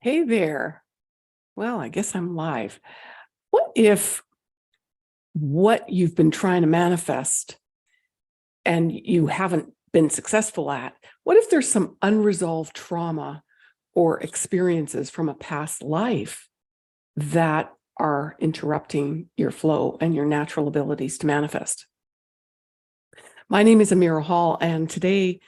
Hey there. Well, I guess I'm live. What if what you've been trying to manifest and you haven't been successful at, what if there's some unresolved trauma or experiences from a past life that are interrupting your flow and your natural abilities to manifest? My name is Amirah Hall, and today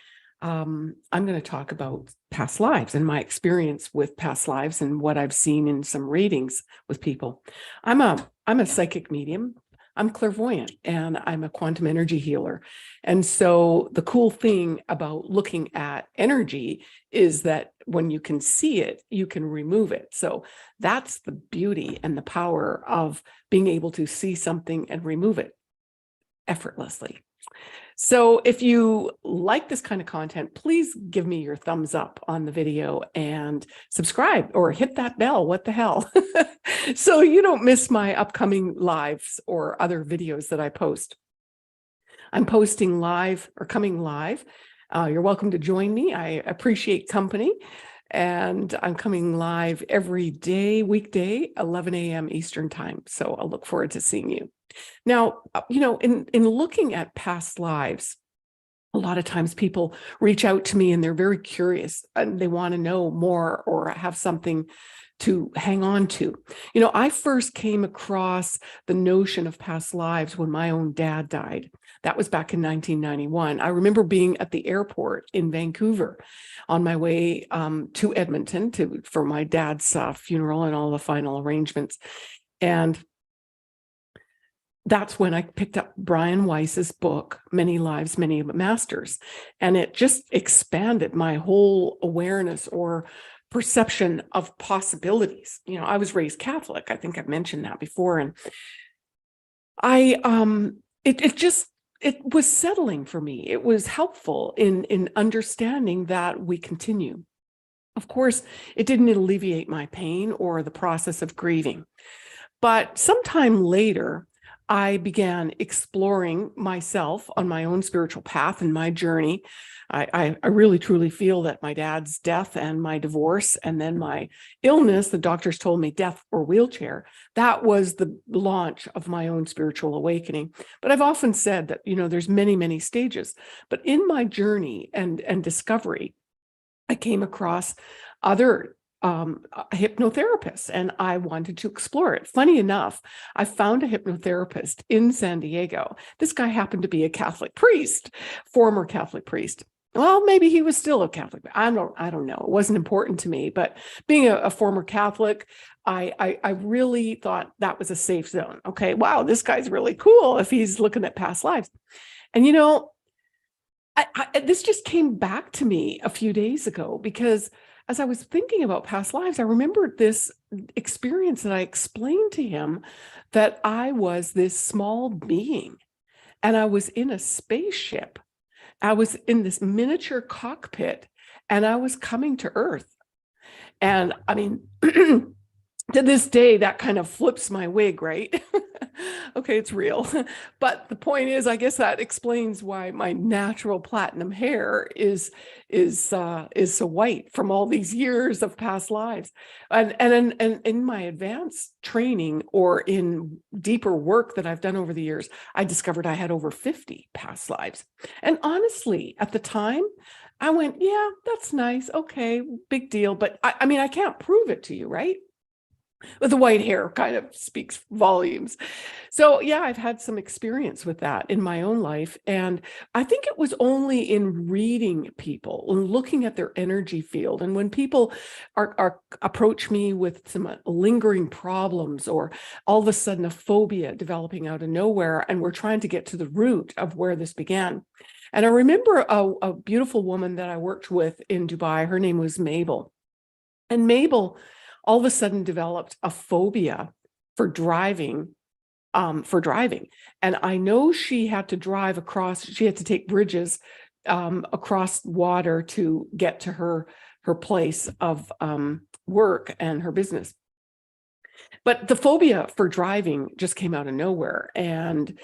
I'm going to talk about past lives and my experience with past lives and what I've seen in some readings with people. I'm a psychic medium. I'm clairvoyant, and I'm a quantum energy healer. And so the cool thing about looking at energy is that when you can see it, you can remove it. So that's the beauty and the power of being able to see something and remove it effortlessly. So if you like this kind of content, please give me your thumbs up on the video and subscribe or hit that bell. What the hell? So you don't miss my upcoming lives or other videos that I post. I'm posting live or coming live. You're welcome to join me. I appreciate company. And I'm coming live every day, weekday, 11 a.m. Eastern time. So I'll look forward to seeing you. Now, in looking at past lives, a lot of times people reach out to me and they're very curious and they want to know more or have something to hang on to. I first came across the notion of past lives when my own dad died. That was back in 1991. I remember being at the airport in Vancouver on my way to Edmonton for my dad's funeral and all the final arrangements. And that's when I picked up Brian Weiss's book, Many Lives, Many Masters. And it just expanded my whole awareness or perception of possibilities. I was raised Catholic. I think I've mentioned that before. And it was settling for me. It was helpful in understanding that we continue. Of course, it didn't alleviate my pain or the process of grieving. But sometime later, I began exploring myself on my own spiritual path and my journey. I really, truly feel that my dad's death and my divorce and then my illness, the doctors told me death or wheelchair, that was the launch of my own spiritual awakening. But I've often said that, there's many, many stages. But in my journey and discovery, I came across other hypnotherapists, and I wanted to explore it. Funny enough, I found a hypnotherapist in San Diego. This guy happened to be a Catholic priest, former Catholic priest. Well, maybe he was still a Catholic. I don't know. It wasn't important to me. But being a former Catholic, I really thought that was a safe zone. Okay, wow, this guy's really cool if he's looking at past lives. And this just came back to me a few days ago because as I was thinking about past lives, I remembered this experience that I explained to him that I was this small being and I was in a spaceship. I was in this miniature cockpit and I was coming to Earth. And I mean, to this day, that kind of flips my wig, right? Okay, it's real. But the point is, I guess that explains why my natural platinum hair is so white from all these years of past lives. And in my advanced training or in deeper work that I've done over the years, I discovered I had over 50 past lives. And honestly, at the time, I went, yeah, that's nice. Okay, big deal. But I mean, I can't prove it to you, right? But the white hair kind of speaks volumes. So yeah, I've had some experience with that in my own life. And I think it was only in reading people and looking at their energy field. And when people approach me with some lingering problems or all of a sudden a phobia developing out of nowhere, and we're trying to get to the root of where this began. And I remember a beautiful woman that I worked with in Dubai. Her name was Mabel. And Mabel all of a sudden developed a phobia for driving. And I know she had to drive across, she had to take bridges across water to get to her place of work and her business. But the phobia for driving just came out of nowhere. And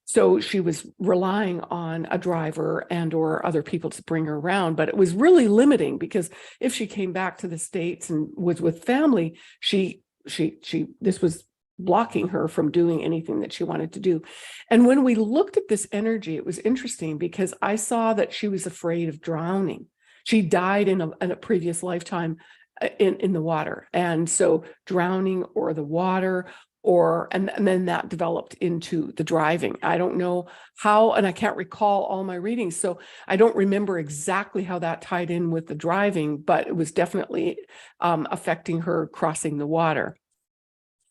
So she was relying on a driver and or other people to bring her around, but it was really limiting because if she came back to the States and was with family, this was blocking her from doing anything that she wanted to do. And when we looked at this energy, it was interesting because I saw that she was afraid of drowning. She died in a previous lifetime in the water. And so drowning or the water, and then that developed into the driving. I don't know how, and I can't recall all my readings, so I don't remember exactly how that tied in with the driving, but it was definitely affecting her crossing the water.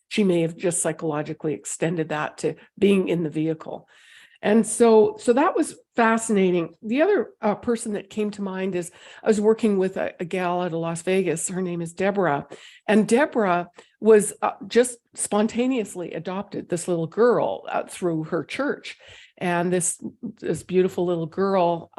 She may have just psychologically extended that to being in the vehicle. And so that was fascinating. The other person that came to mind is I was working with a gal out of Las Vegas. Her name is Deborah. And Deborah was just spontaneously adopted this little girl through her church. And this beautiful little girl,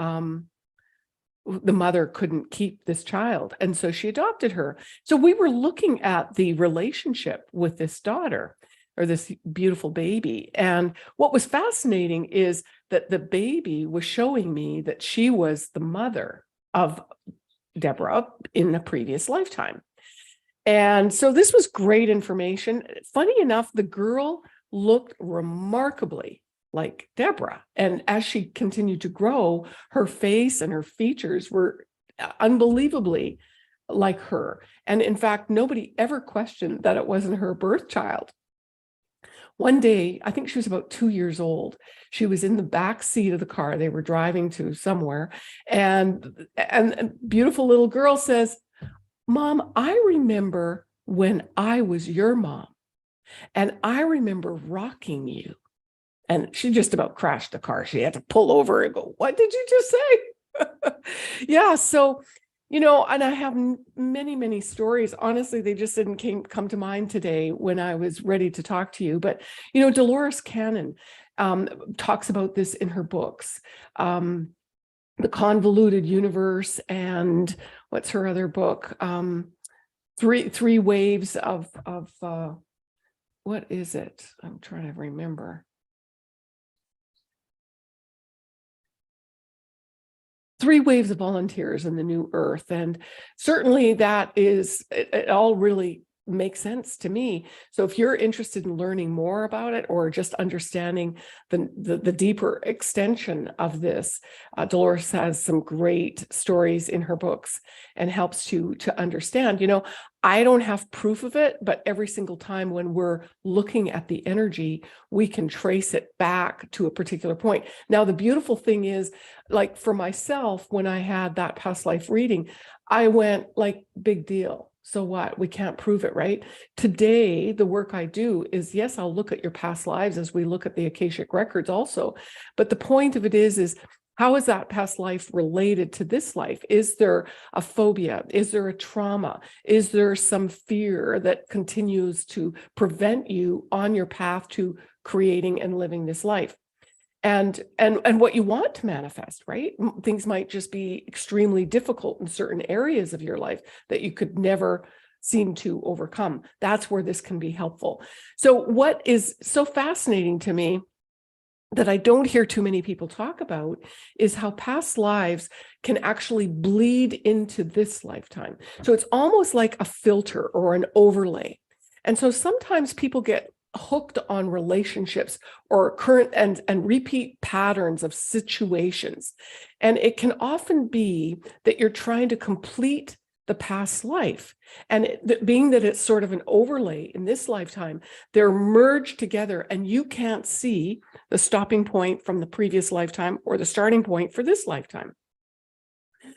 the mother couldn't keep this child. And so she adopted her. So we were looking at the relationship with this daughter, or this beautiful baby. And what was fascinating is that the baby was showing me that she was the mother of Deborah in a previous lifetime. And so this was great information. Funny enough, the girl looked remarkably like Deborah. And as she continued to grow, her face and her features were unbelievably like her. And in fact, nobody ever questioned that it wasn't her birth child. One day, I think she was about 2 years old. She was in the back seat of the car. They were driving to somewhere. And a beautiful little girl says, "Mom, I remember when I was your mom. And I remember rocking you." And she just about crashed the car. She had to pull over and go, "What did you just say?" Yeah. So, and I have many, many stories. Honestly, they just didn't come to mind today when I was ready to talk to you. But, Dolores Cannon talks about this in her books, The Convoluted Universe, and what's her other book? Three Waves of what is it? I'm trying to remember. Three Waves of Volunteers in the New Earth. And certainly that is, it all really makes sense to me. So if you're interested in learning more about it or just understanding the deeper extension of this, Dolores has some great stories in her books and helps you to understand. I don't have proof of it, but every single time when we're looking at the energy, we can trace it back to a particular point. Now, the beautiful thing is, like for myself, when I had that past life reading, I went like, big deal. So what? We can't prove it, right? Today, the work I do is, yes, I'll look at your past lives as we look at the Akashic records also. But the point of it is how is that past life related to this life? Is there a phobia? Is there a trauma? Is there some fear that continues to prevent you on your path to creating and living this life? And what you want to manifest, right? Things might just be extremely difficult in certain areas of your life that you could never seem to overcome. That's where this can be helpful. So what is so fascinating to me that I don't hear too many people talk about is how past lives can actually bleed into this lifetime. So it's almost like a filter or an overlay. And so sometimes people get hooked on relationships or current and repeat patterns of situations. And it can often be that you're trying to complete the past life. And being that it's sort of an overlay in this lifetime, they're merged together and you can't see the stopping point from the previous lifetime or the starting point for this lifetime.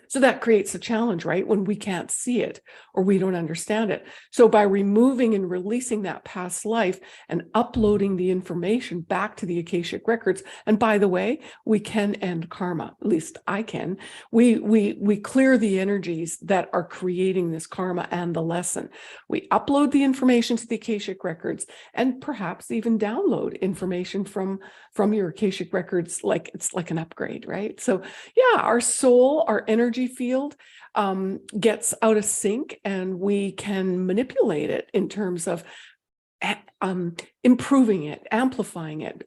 So that creates a challenge, right? When we can't see it or we don't understand it. So by removing and releasing that past life and uploading the information back to the Akashic records, and by the way, we can end karma, at least I can. We clear the energies that are creating this karma and the lesson. We upload the information to the Akashic records and perhaps even download information from your Akashic records, like it's like an upgrade, right? So yeah, our soul, our energy field gets out of sync and we can manipulate it in terms of improving it, amplifying it,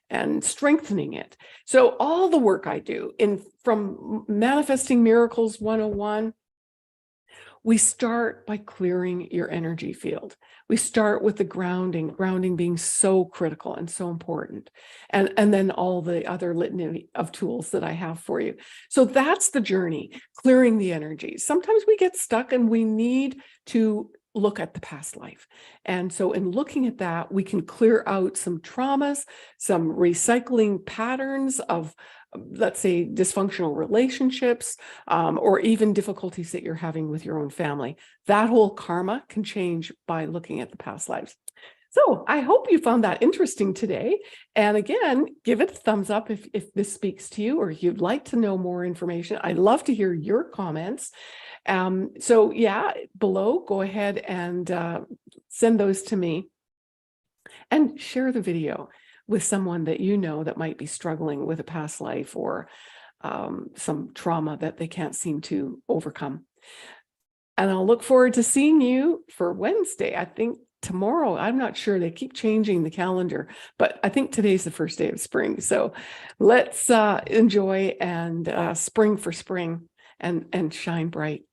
and strengthening it. So all the work I do from Manifesting Miracles 101, we start by clearing your energy field. We start with the grounding being so critical and so important. And then all the other litany of tools that I have for you. So that's the journey, clearing the energy. Sometimes we get stuck and we need to look at the past life. And so in looking at that, we can clear out some traumas, some recycling patterns of, let's say, dysfunctional relationships, or even difficulties that you're having with your own family. That whole karma can change by looking at the past lives. So I hope you found that interesting today. And again, give it a thumbs up if this speaks to you or you'd like to know more information. I'd love to hear your comments. So yeah, below, go ahead and send those to me and share the video with someone that you know that might be struggling with a past life or some trauma that they can't seem to overcome. And I'll look forward to seeing you for Wednesday. I think tomorrow, I'm not sure, they keep changing the calendar, but I think today's the first day of spring. So let's enjoy and spring for spring and shine bright.